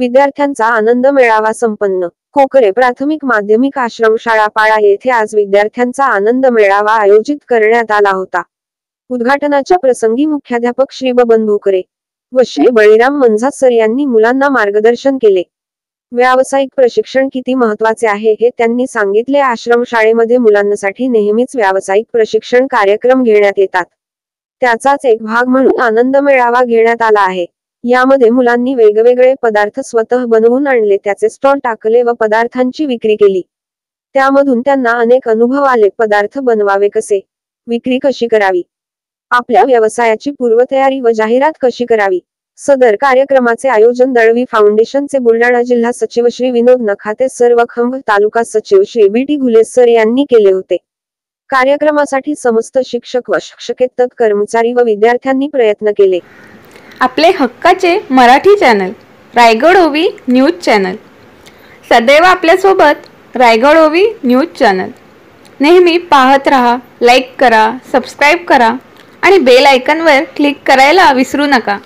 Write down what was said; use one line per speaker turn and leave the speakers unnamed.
विद्यार्थ्यांचा आनंद मेळावा संपन्न. कोकरे प्राथमिक माध्यमिक आश्रमशाळा पाळा येथे आज विद्यार्थ्यांचा आनंद मेळावा आयोजित करण्यात आला होता. उद्घाटनाच्या प्रसंगी मुख्याध्यापक श्री बबन भोकरे व श्री बळीराम मंझासर यांनी मुलांना मार्गदर्शन केले. व्यावसायिक प्रशिक्षण किती महत्त्वाचे आहे हे त्यांनी सांगितले. आश्रमशाळेमध्ये मुलांसाठी नेहमीच व्यावसायिक प्रशिक्षण कार्यक्रम घेण्यात येतात. त्याचाच एक भाग म्हणून आनंद मेळावा घेण्यात आला आहे. यामध्ये मुलांनी वेगवेगळे पदार्थ स्वतः बनवून आणले, त्याचे स्टॉल टाकले व पदार्थांची विक्री केली. त्यामधून त्यांना अनेक अनुभव आले. पदार्थ बनवावे कसे, विक्री कशी करावी, आपल्या व्यवसायाची पूर्वतयारी व जाहिरात कशी करावी. सदर कार्यक्रमाचे आयोजन दळवी फाउंडेशनचे बुलढाणा जिल्हा सचिव श्री विनोद नखाते सर व खंभ तालुका सचिव श्री बी.टी. घुले सर यांनी केले होते. कार्यक्रमासाठी समस्त शिक्षक व शिक्षकेतर कर्मचारी व विद्यार्थ्यांनी प्रयत्न केले.
आपले हक्काचे मराठी चॅनल रायगड ओवी न्यूज चॅनल सदैव आपल्यासोबत. रायगड ओवी न्यूज चॅनल नेहमी पाहत रहा. लाईक करा, सबस्क्राईब करा आणि बेल आयकॉनवर क्लिक करायला विसरू नका.